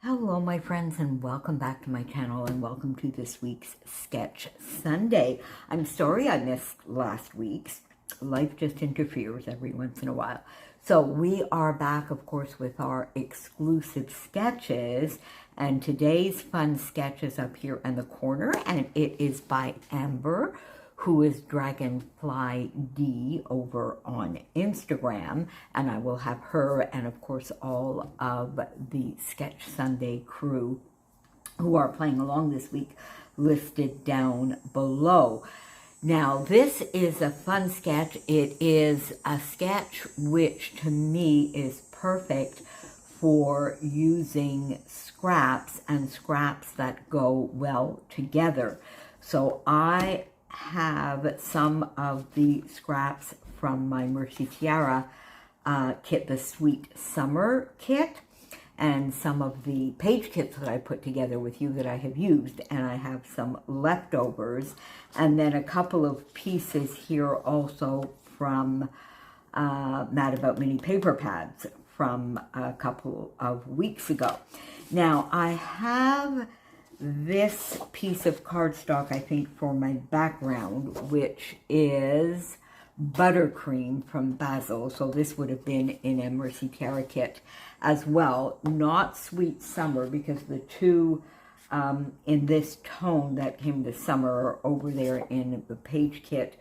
Hello my friends, and welcome back to my channel, and welcome to this week's Sketch Sunday. I'm sorry I missed last week's. Life just interferes every once in a while. So we are back, of course, with our exclusive sketches, and today's fun sketch is up here in the corner, and it is by Amber, who is Dragonfly D over on Instagram, and I will have her and of course all of the Sketch Sunday crew who are playing along this week listed down below. Now this is a fun sketch. It is a sketch which to me is perfect for using scraps and scraps that go well together. So I have some of the scraps from my Mercy Tiara kit, the Sweet Summer kit, and some of the page kits that I put together with you that I have used, and I have some leftovers, and then a couple of pieces here also from Mad About Mini paper pads from a couple of weeks ago. Now I have this piece of cardstock, I think, for my background, which is Buttercream from Basil. So this would have been in a Mercy Tiara kit as well. Not Sweet Summer, because the two in this tone that came this summer are over there in the page kit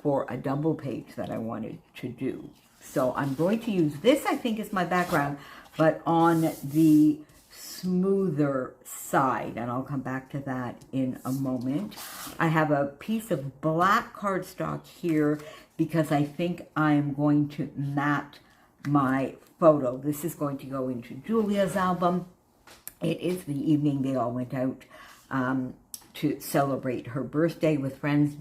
for a double page that I wanted to do. So I'm going to use this, I think, as my background, but on the smoother side, and I'll come back to that in a moment. I have a piece of black cardstock here because I think I'm going to mat my photo. This is going to go into Julia's album. It is the evening they all went out to celebrate her birthday with friends.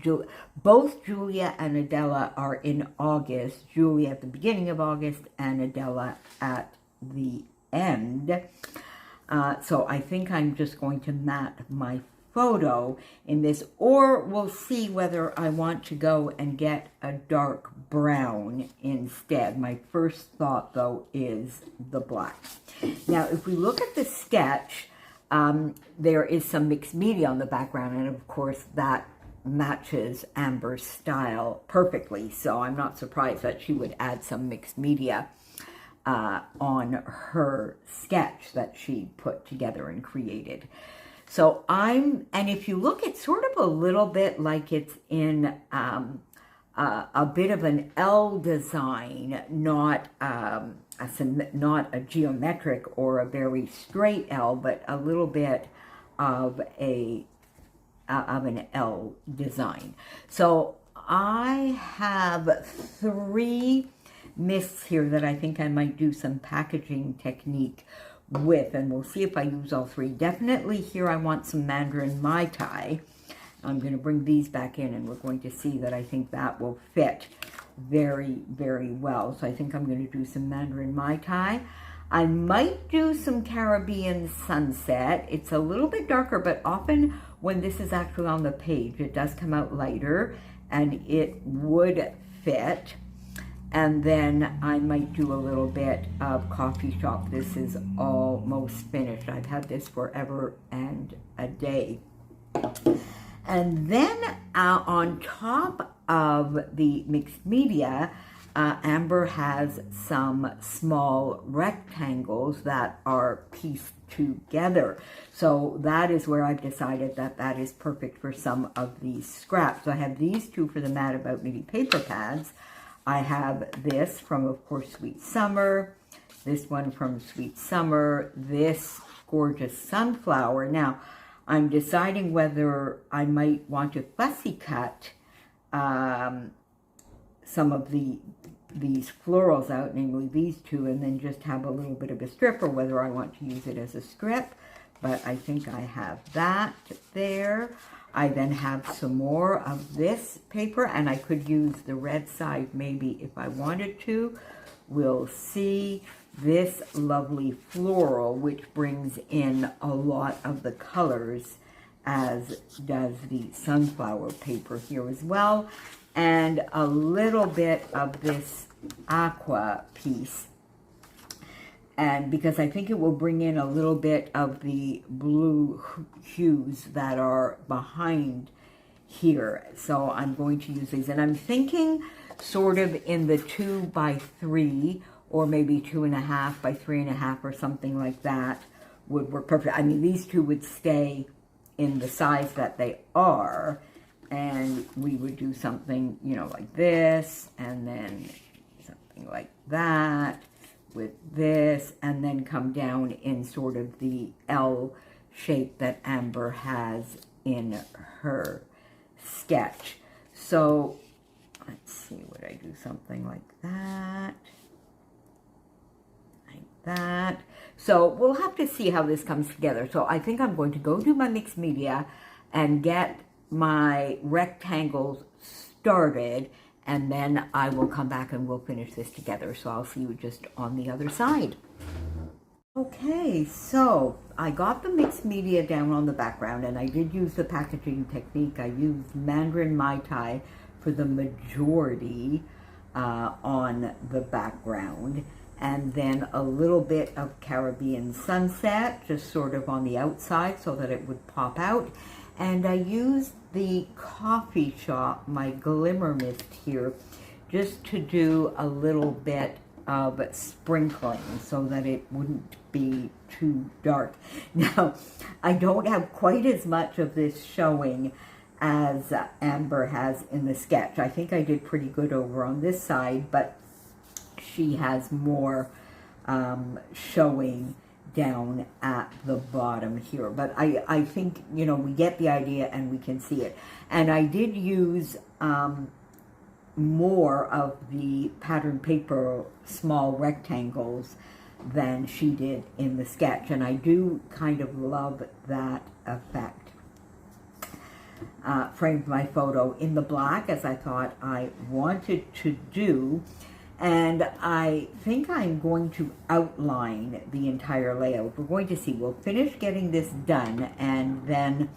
Both Julia and Adela are in August. Julia at the beginning of August and Adela at the end. So I think I'm just going to mat my photo in this, or we'll see whether I want to go and get a dark brown instead. My first thought, though, is the black. Now, if we look at the sketch, there is some mixed media on the background, and of course that matches Amber's style perfectly, so I'm not surprised that she would add some mixed media on her sketch that she put together and created. So and if you look, it's sort of a little bit like it's in a bit of an L design, not a geometric or a very straight L, but a little bit of an L design. So I have 3 mists here that I think I might do some packaging technique with, and we'll see if I use all 3. Definitely here I want some Mandarin Mai Tai. I'm going to bring these back in, and we're going to see that I think that will fit very, very well. So I think I'm going to do some Mandarin Mai Tai. I might do some Caribbean Sunset. It's a little bit darker, but often when this is actually on the page, it does come out lighter, and it would fit. And then I might do a little bit of Coffee Shop. This is almost finished. I've had this forever and a day. And then on top of the mixed media, Amber has some small rectangles that are pieced together. So that is where I've decided that that is perfect for some of these scraps. So I have these 2 for the Mad About Mini paper pads. I have this from, of course, Sweet Summer, this one from Sweet Summer, this gorgeous sunflower. Now, I'm deciding whether I might want to fussy cut some of these florals out, namely these 2, and then just have a little bit of a strip, or whether I want to use it as a strip. But I think I have that there. I then have some more of this paper, and I could use the red side maybe if I wanted to. We'll see. This lovely floral, which brings in a lot of the colors, as does the sunflower paper here as well, and a little bit of this aqua piece. And because I think it will bring in a little bit of the blue hues that are behind here. So I'm going to use these. And I'm thinking sort of in the 2 by 3 or maybe 2.5 by 3.5 or something like that would work perfect. I mean, these two would stay in the size that they are. And we would do something, you know, like this, and then something like that with this, and then come down in sort of the L shape that Amber has in her sketch. So let's see, would I do something like that? Like that. So we'll have to see how this comes together. So I think I'm going to go do my mixed media and get my rectangles started, and then I will come back and we'll finish this together. So I'll see you just on the other side. Okay, so I got the mixed media down on the background, and I did use the packaging technique. I used Mandarin Mai Tai for the majority on the background, and then a little bit of Caribbean Sunset just sort of on the outside so that it would pop out. And I used the Coffee Shop, my Glimmer Mist here, just to do a little bit of sprinkling so that it wouldn't be too dark. Now, I don't have quite as much of this showing as Amber has in the sketch. I think I did pretty good over on this side, but she has more showing down at the bottom here. But I think, you know, we get the idea and we can see it. And I did use more of the pattern paper small rectangles than she did in the sketch. And I do kind of love that effect. Framed my photo in the black, as I thought I wanted to do. And I think I'm going to outline the entire layout. We're going to see. We'll finish getting this done and then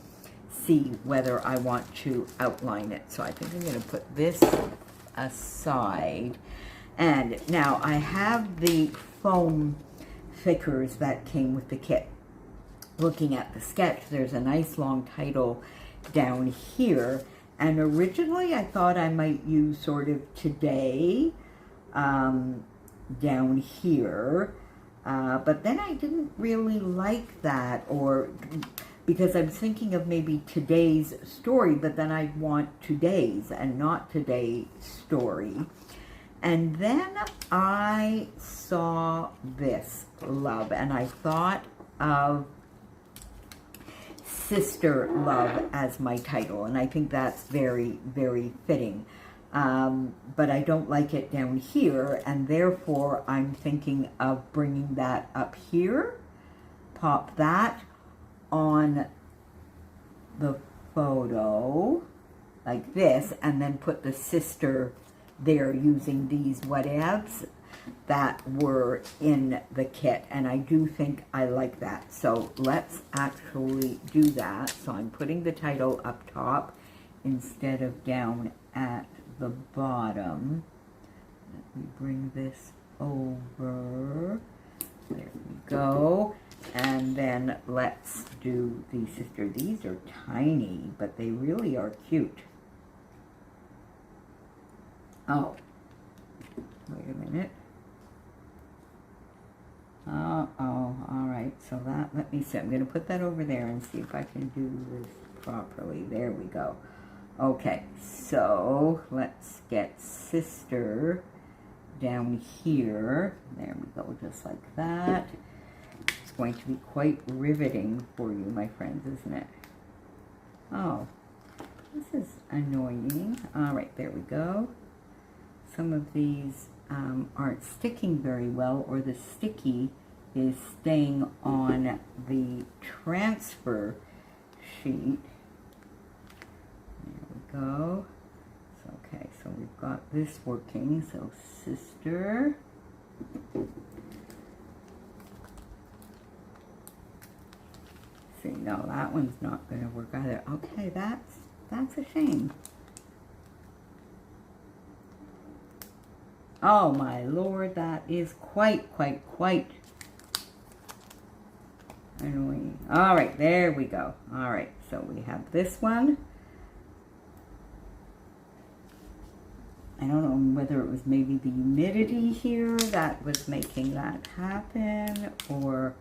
see whether I want to outline it. So I think I'm going to put this aside. And now I have the foam thickers that came with the kit. Looking at the sketch, there's a nice long title down here. And originally I thought I might use sort of today down here, but then I didn't really like that, or because I'm thinking of maybe today's story, but then I want today's and not today's story. And then I saw this, Love, and I thought of Sister Love as my title, and I think that's very, very fitting. But I don't like it down here, and therefore I'm thinking of bringing that up here, pop that on the photo like this, and then put the sister there using these whatevs that were in the kit, and I do think I like that. So let's actually do that. So I'm putting the title up top instead of down at the bottom. Let me bring this over. There we go. And then let's do the sister. These are tiny, but they really are cute. Oh, wait a minute. Uh-oh, all right, so that, let me see. I'm going to put that over there and see if I can do this properly. There we go. Okay, so let's get sister down here. There we go, just like that. It's going to be quite riveting for you, my friends, isn't it? Oh, this is annoying. All right, there we go. Some of these aren't sticking very well, or the sticky is staying on the transfer sheet. There we go. So, okay, so we've got this working. So sister. See, no, that one's not going to work either. Okay, that's a shame. Oh my Lord, that is quite Annoying. All right, there we go. All right, so we have this one. I don't know whether it was maybe the humidity here that was making that happen, or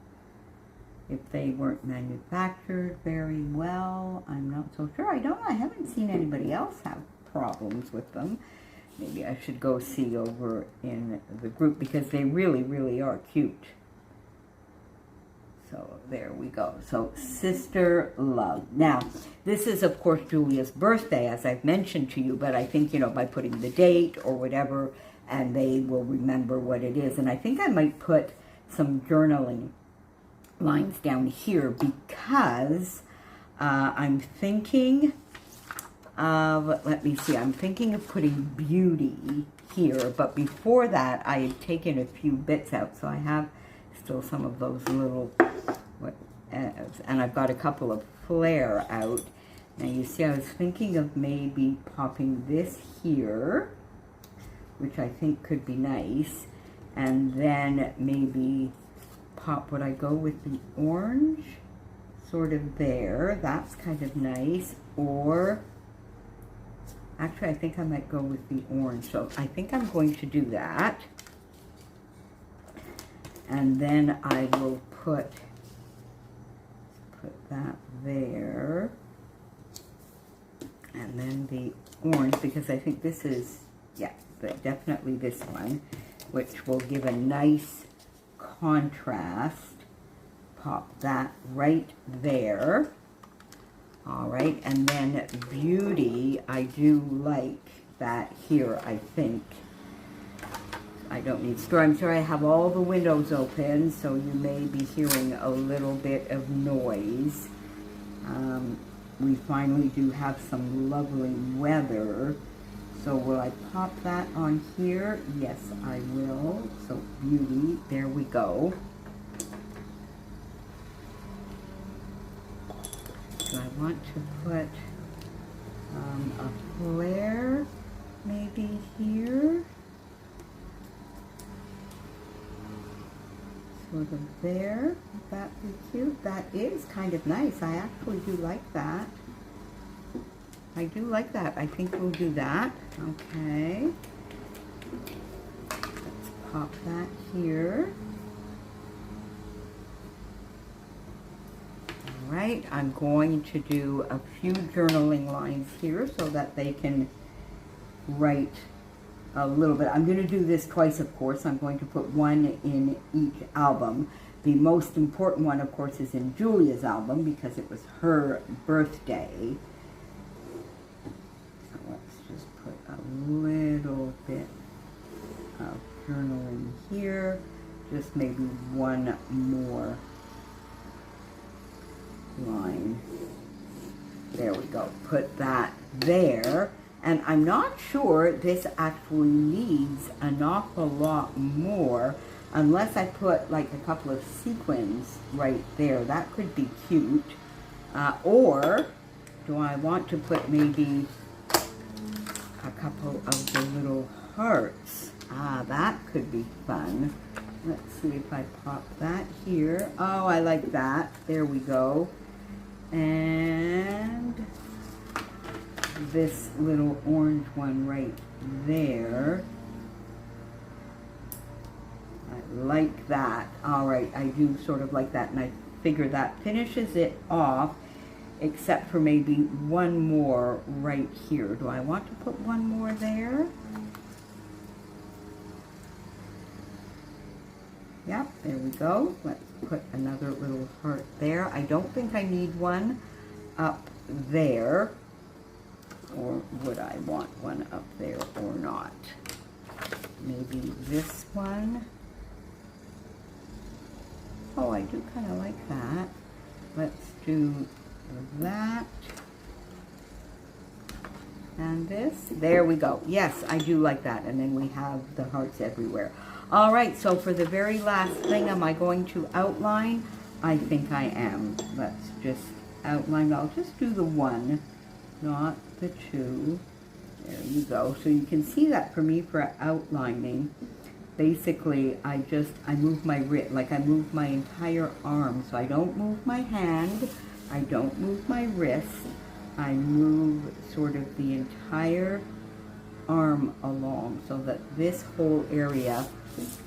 if they weren't manufactured very well. I'm not so sure. I don't know. I haven't seen anybody else have problems with them. Maybe I should go see over in the group, because they really, really are cute. So there we go. So Sister Love. Now, this is, of course, Julia's birthday, as I've mentioned to you, but I think, you know, by putting the date or whatever, and they will remember what it is. And I think I might put some journaling lines down here, because I'm thinking of, let me see, I'm thinking of putting beauty here, but before that, I had taken a few bits out, so I have still some of those little, and I've got a couple of flare out. Now you see, I was thinking of maybe popping this here, which I think could be nice, and then maybe pop, would I go with the orange sort of there? That's kind of nice. Or actually, I think I might go with the orange, so I think I'm going to do that. And then I will put that there, and then the orange, because I think this is, yeah, but definitely this one, which will give a nice contrast. Pop that right there. All right, and then beauty, I do like that here, I think. I don't need store. I'm sure I have all the windows open, so you may be hearing a little bit of noise. We finally do have some lovely weather. So will I pop that on here? Yes, I will. So beauty, there we go. So I want to put a flare maybe here. Sort of there. Would that be cute? That is kind of nice. I actually do like that. I do like that. I think we'll do that. Okay. Let's pop that here. All right. I'm going to do a few journaling lines here so that they can write a little bit. I'm going to do this twice, of course. I'm going to put one in each album. The most important one, of course, is in Julia's album because it was her birthday. So let's just put a little bit of journaling here. Just maybe one more line. There we go. Put that there. And I'm not sure this actually needs an awful lot more, unless I put like a couple of sequins right there. That could be cute. Or do I want to put maybe a couple of the little hearts? That could be fun. Let's see if I pop that here. Oh, I like that. There we go. And this little orange one right there. I like that. All right, I do sort of like that, and I figure that finishes it off, except for maybe one more right here. Do I want to put one more there? Yep, there we go. Let's put another little heart there. I don't think I need one up there. Or would I want one up there or not? Maybe this one. Oh, I do kind of like that. Let's do that. And this. There we go. Yes, I do like that. And then we have the hearts everywhere. All right, so for the very last thing, am I going to outline? I think I am. Let's just outline. I'll just do the one, not the two. There you go. So you can see that for me for outlining, basically I move my wrist, like I move my entire arm. So I don't move my hand, I don't move my wrist, I move sort of the entire arm along so that this whole area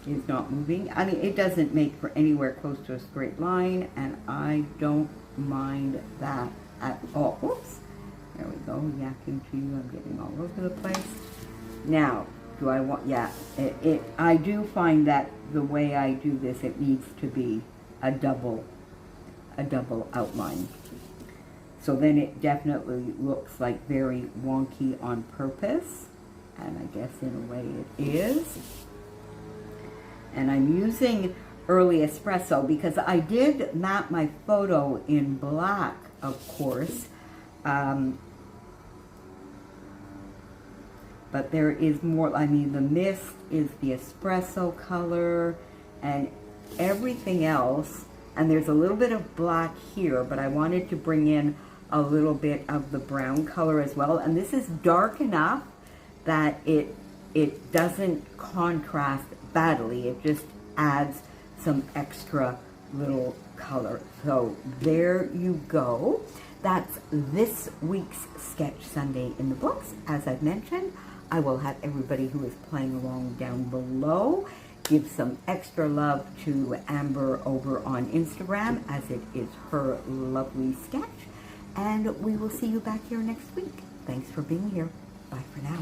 is not moving. I mean, it doesn't make for anywhere close to a straight line, and I don't mind that at all. Oops, there we go, yakking to you, I'm getting all over the place. Now, do I want, yeah, I do find that the way I do this, it needs to be a double outline. So then it definitely looks like very wonky on purpose, and I guess in a way it is. And I'm using Early Espresso because I did map my photo in black, of course, but there is more. I mean, the mist is the espresso color and everything else, and there's a little bit of black here, but I wanted to bring in a little bit of the brown color as well. And this is dark enough that it doesn't contrast badly. It just adds some extra little color. So there you go. That's this week's Sketch Sunday in the books. As I've mentioned, I will have everybody who is playing along down below. Give some extra love to Amber over on Instagram, as it is her lovely sketch. And we will see you back here next week. Thanks for being here. Bye for now.